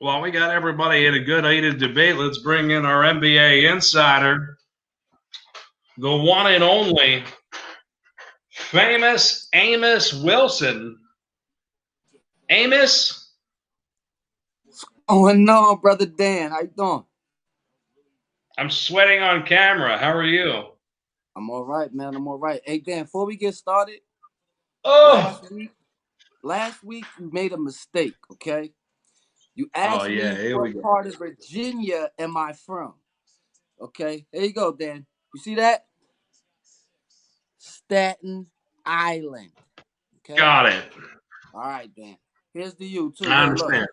Well, we got everybody in a good heated debate. Let's bring in our NBA insider, the one and only famous Amos Wilson. Amos, Oh no, brother Dan, how you doing? I'm sweating on camera. How are you? I'm all right, man. I'm all right. Hey Dan, before we get started, Oh, last week, last week you made a mistake. Okay, you oh asked yeah, me here we what go. part of Virginia am I from? Okay, there you go, Dan. You see that? Staten Island. Okay. Got it. All right, Dan. Here's to you too. I Look, understand.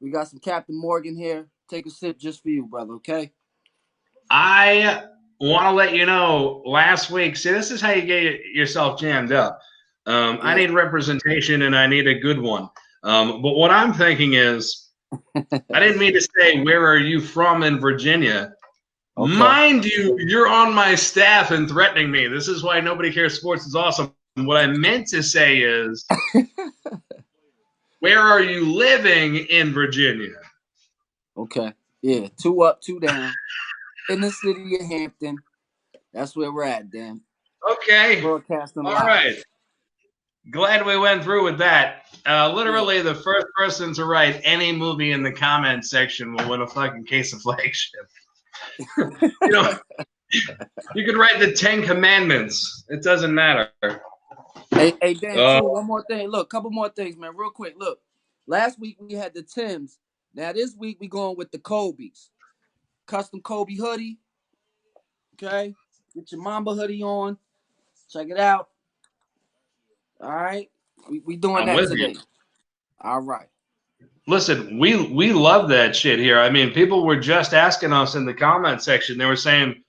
we got some Captain Morgan here. Take a sip just for you, brother. Okay. I want to let you know last week, see, this is how you get yourself jammed up. I Yeah. need representation and I need a good one. But what I'm thinking is, I didn't mean to say, where are you from in Virginia? Okay. Mind you, you're on my staff and threatening me. This is why Nobody Cares Sports is awesome. What I meant to say is, where are you living in Virginia? Okay. Yeah. Two up, two down. In the city of Hampton. That's where we're at, Dan. Okay. Broadcasting All live. right. Glad we went through with that. Yeah. Literally, the first person to write any movie in the comments section will win a fucking case of flagship. You know, you could write the Ten Commandments. It doesn't matter. Hey, Dan, Uh, too, one more thing. Look, couple more things, man, real quick. Look, last week we had the Tims. Now this week we going with the Kobe's. Custom Kobe hoodie. Okay. Get your Mamba hoodie on. Check it out. All right. We doing I'm that with you. today. All right. Listen, we love that shit here. I mean, people were just asking us in the comment section. They were saying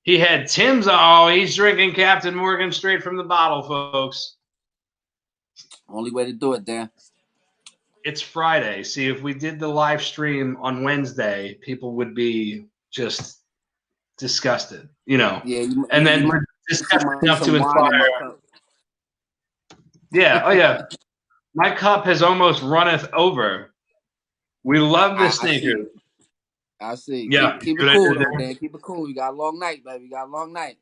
he had Tim's. Oh, he's drinking Captain Morgan straight from the bottle, folks. Only way to do it, Dan. It's Friday. See, if we did the live stream on Wednesday, people would be just disgusted, Yeah, and then you might see disgusted enough some to wine in my inspire. cup. Yeah, oh yeah. My cup has almost runneth over. We love the I see. sneakers. I see. Yeah, Keep it good cool idea though, there. Dan. Keep it cool. You got a long night, baby. You got a long night.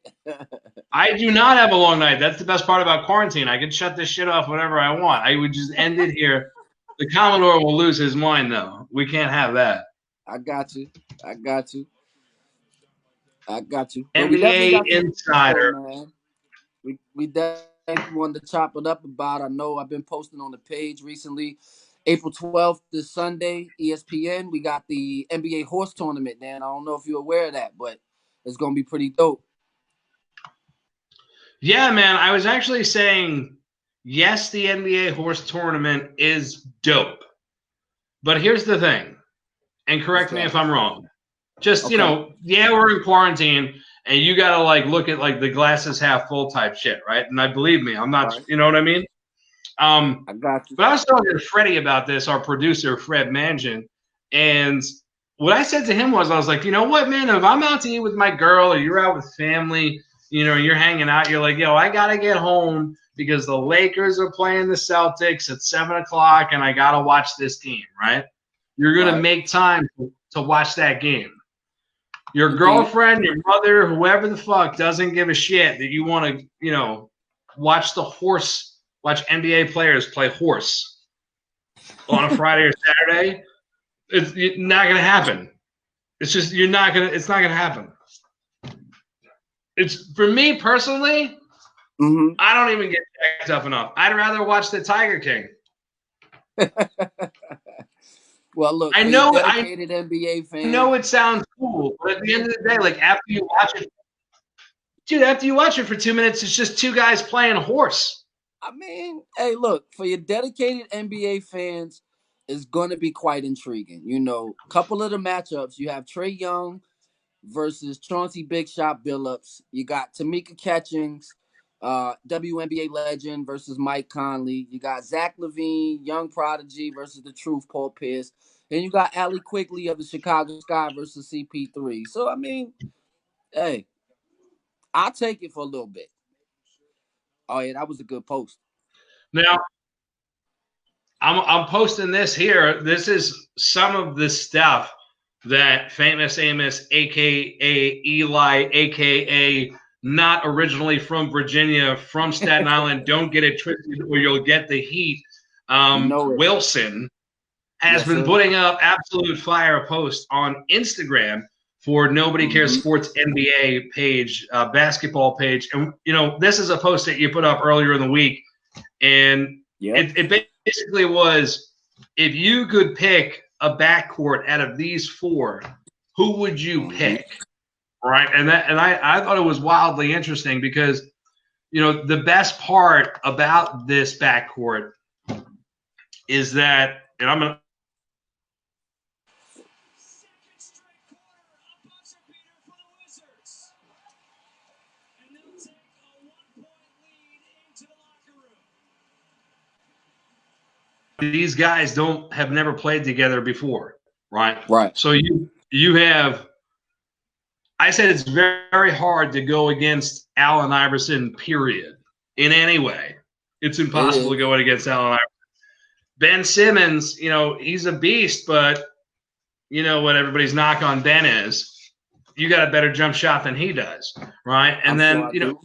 I do not have a long night. That's the best part about quarantine. I can shut this shit off whenever I want. I would just end it here. The Commodore will lose his mind, though. We can't have that. I got you. I got you. I got you. But we definitely NBA got some news though, Insider. man. We definitely wanted to chop it up about. I know I've been posting on the page recently. April 12th this Sunday, ESPN. We got the NBA horse tournament, Dan. I don't know if you're aware of that, but it's gonna be pretty dope. Yeah, man. I was actually saying, yes, the NBA horse tournament is dope. But here's the thing, and What's correct me if that? I'm wrong. Just, Okay. yeah, we're in quarantine, and you got to, like, look at, like, the glasses half full type shit, right? And I believe me, I'm not, All right. you know what I mean? I got you. But I was talking to Freddie about this, our producer, Fred Mangin, and what I said to him was, I was like, you know what, man, if I'm out to eat with my girl or you're out with family, you're hanging out, you're like, yo, I got to get home because the Lakers are playing the Celtics at 7 o'clock and I got to watch this game, right? You're going to Right. make time to watch that game. Your Indeed. girlfriend, your mother, whoever the fuck doesn't give a shit that you want to, watch watch NBA players play horse on a Friday or Saturday. It's not going to happen. It's just it's not gonna happen. It's for me personally. Mm-hmm. I don't even get checked up enough. I'd rather watch the Tiger King. Well, look, I for your know, I dedicated NBA fans, know it sounds cool, but at the end of the day, like after you watch it, dude, after you watch it for 2 minutes, it's just two guys playing horse. I mean, hey, look, for your dedicated NBA fans, it's going to be quite intriguing. You know, couple of the matchups, you have Trey Young versus Chauncey Big Shot Billups. You got Tamika Catchings, WNBA legend versus Mike Conley. You got Zach Levine, Young Prodigy versus the Truth, Paul Pierce. And you got Allie Quigley of the Chicago Sky versus CP3. So, I mean, hey, I'll take it for a little bit. Oh, yeah, that was a good post. Now, I'm posting this here. This is some of the stuff that famous Amos, aka Eli, aka not originally from Virginia, from Staten Island. Don't get it twisted, or you'll get the heat. You know it. Wilson has Yes, been sir. putting up absolute fire posts on Instagram for Nobody Cares Mm-hmm. Sports NBA page, basketball page, and this is a post that you put up earlier in the week, and Yep. it basically was, if you could pick a backcourt out of these four, who would you Mm-hmm. pick? Right, and I thought it was wildly interesting because the best part about this backcourt is that, and I'm gonna. These guys don't have never played together before, right? Right. So you have. I said it's very, very hard to go against Allen Iverson. Period. In any way, it's It impossible to is. go against Allen Iverson. Ben Simmons, he's a beast, but you know what everybody's knock on Ben is. You got a better jump shot than he does, right? And I'm sure then I do.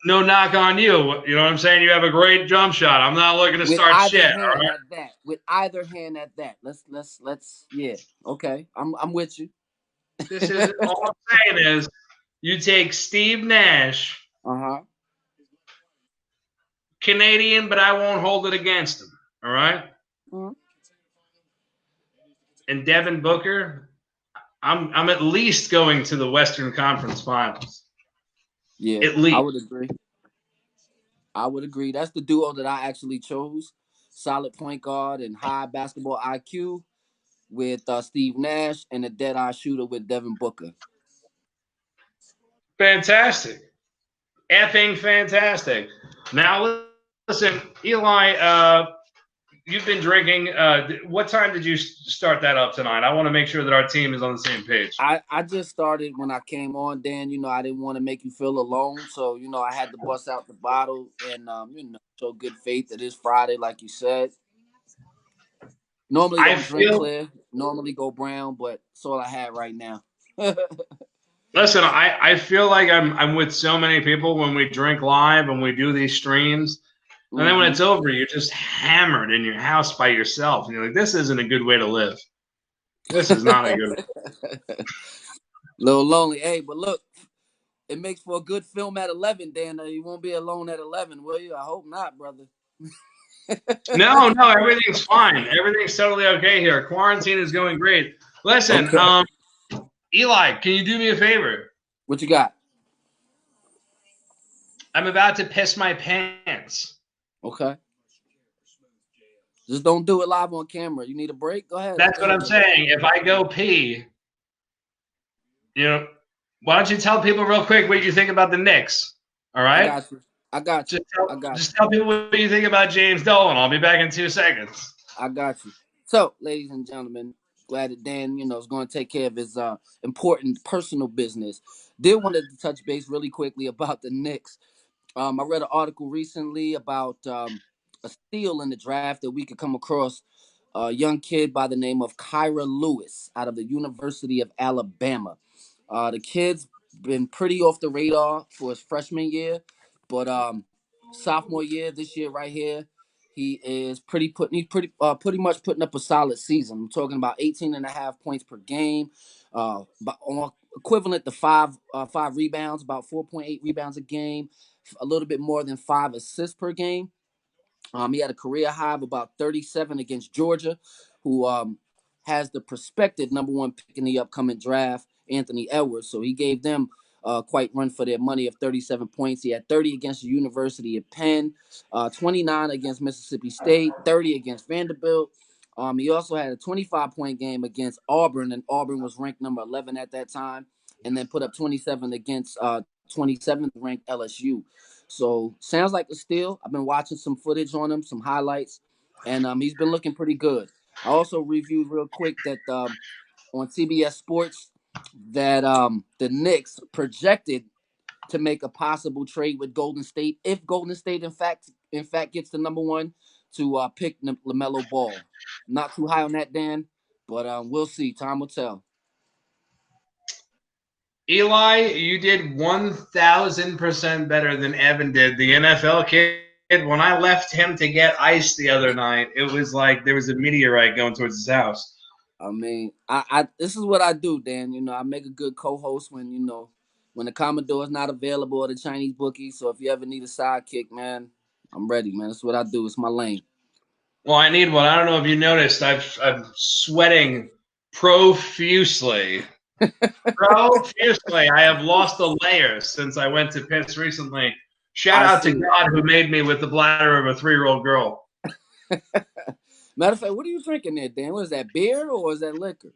no knock on you. You know what I'm saying? You have a great jump shot. I'm not looking to With start either shit. All hand right. at that. With either hand at that. Let's yeah. Okay. I'm with you. This is all I'm saying is you take Steve Nash, Uh-huh. Canadian, but I won't hold it against him. All right. Mhm. And Devin Booker, I'm at least going to the Western Conference Finals. Yeah, At I least. would agree. I would agree. That's the duo that I actually chose. Solid point guard and high basketball IQ with Steve Nash and a dead eye shooter with Devin Booker. Fantastic. Effing fantastic. Now listen, Eli, you've been drinking. What time did you start that up tonight? I want to make sure that our team is on the same page. I just started when I came on, Dan. I didn't want to make you feel alone. So, I had to bust out the bottle and, show good faith. It is Friday, like you said. Normally I don't drink feel. clear. Normally go brown, but it's all I had right now. Listen, I feel like I'm with so many people when we drink live and we do these streams, and then when hmm it's over, you're just hammered in your house by yourself, and you're like, this isn't a good way to live. This is not a good. Little lonely. Hey, but look, it makes for a good film at 11, Dan. You won't be alone at 11, will you? I hope not, brother. No, no, everything's fine. Everything's totally okay here. Quarantine is going great. Listen, Okay. Eli, can you do me a favor? What you got? I'm about to piss my pants. Okay. Just don't do it live on camera. You need a break? Go ahead. That's Go what ahead, I'm brother. saying. If I go pee, you know, why don't you tell people real quick what you think about the Knicks? All I right? got you. I got you. Just tell, I got just you. tell people what you think about James Dolan. I'll be back in 2 seconds. I got you. So, ladies and gentlemen, glad that Dan, is going to take care of his important personal business. Did want to touch base really quickly about the Knicks. I read an article recently about a steal in the draft that we could come across. A young kid by the name of Kyra Lewis out of the University of Alabama. The kid's been pretty off the radar for his freshman year, but sophomore year, this year right here, he's pretty much putting up a solid season. I'm talking about 18 and a half points per game, but equivalent to five rebounds, about 4.8 rebounds a game, a little bit more than 5 assists per game. He had a career high of about 37 against Georgia, who has the prospective number one pick in the upcoming draft, Anthony Edwards. So he gave them quite run for their money of 37 points. He had 30 against the University of Penn, 29 against Mississippi State, 30 against Vanderbilt. He also had a 25-point game against Auburn, and Auburn was ranked number 11 at that time, and then put up 27 against 27th ranked LSU. So sounds like a steal. I've been watching some footage on him, some highlights, and he's been looking pretty good. I also reviewed real quick that on CBS Sports that the Knicks projected to make a possible trade with Golden State if Golden State in fact gets the number one to pick LaMelo Ball. Not too high on that, Dan, but we'll see. Time will tell. Eli, you did 1,000% better than Evan did. The NFL kid, when I left him to get ice the other night, it was like there was a meteorite going towards his house. I mean, I this is what I do, Dan. You know, I make a good co-host when when the Commodore is not available or the Chinese bookie. So if you ever need a sidekick, man, I'm ready, man. That's what I do. It's my lane. Well, I need one. I don't know if you noticed. I'm sweating profusely. Profusely. I have lost the layers since I went to piss recently. Shout I out to see. God who made me with the bladder of a 3-year-old girl. Matter of fact, what are you drinking there, Dan? What is that, beer or is that liquor?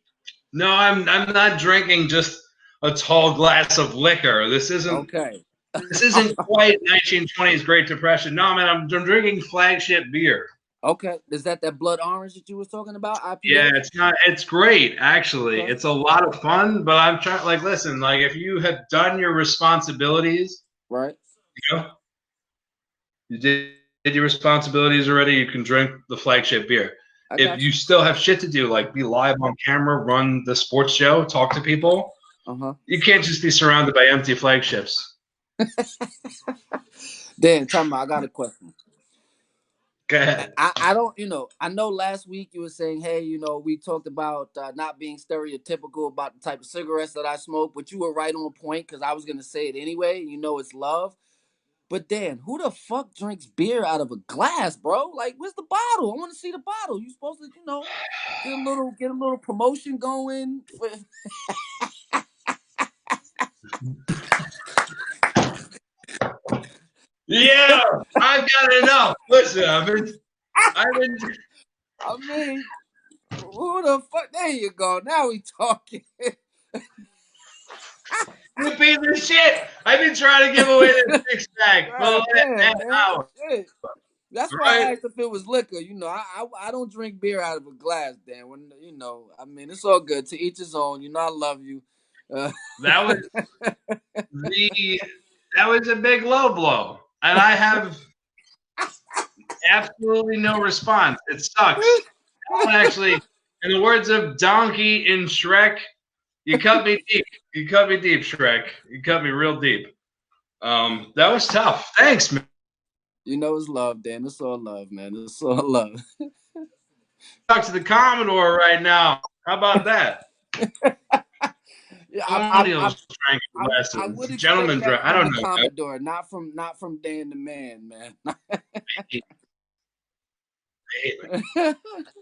No, I'm not drinking just a tall glass of liquor. Okay. This isn't quite 1920s Great Depression. No, man, I'm drinking flagship beer. Okay. Is that blood orange that you was talking about? Yeah, IPA? it's not. It's great, actually. Okay. It's a lot of fun. But I'm trying. Like, listen. Like, if you have done your responsibilities, Right. you know, you did your responsibilities already. You can drink the flagship beer. I If got you you. still have shit to do, like be live on camera, run the sports show, talk to people, Uh-huh. you can't just be surrounded by empty flagships. Dan, tell me, I got a question. Go ahead. I don't, I know last week you were saying, hey, we talked about not being stereotypical about the type of cigarettes that I smoke, but you were right on point because I was going to say it anyway. You know, it's love. But Dan, who the fuck drinks beer out of a glass, bro? Like, where's the bottle? I want to see the bottle. You supposed to, get a little promotion going. Yeah, I've got enough. Listen, I've been I mean, who the fuck? There you go. Now we talking. you piece of shit. I've been trying to give away this six pack for the God last damn, half man. hour, Shit. That's why right? I asked if it was liquor. I don't drink beer out of a glass, Dan. I mean, it's all good. To each his own. I love you. Uh, That was the that was a big low blow, and I have absolutely no response. It sucks. Actually, in the words of Donkey in Shrek, you cut me deep. You cut me deep, Shrek. You cut me real deep. That was tough. Thanks, man. it's love, Dan. It's all love, man. It's all love. Talk to the Commodore right now. How about that? Yeah, Colonials drank I glasses. would expect Gentlemen drank. that I from don't the know. Commodore, not from Dan the Man, man.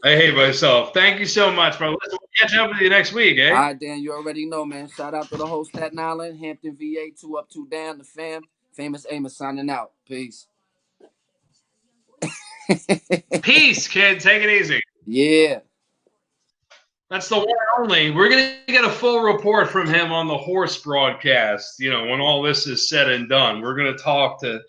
I hate myself. Thank you so much, bro. We'll catch up with you next week, All eh? right, Dan, you already know, man. Shout out to the whole Staten Island, Hampton, VA, 2 up, 2 down, the fam. Famous Amos signing out. Peace. Peace, kid. Take it easy. Yeah. That's the one and only. We're going to get a full report from him on the horse broadcast, when all this is said and done. We're going to talk to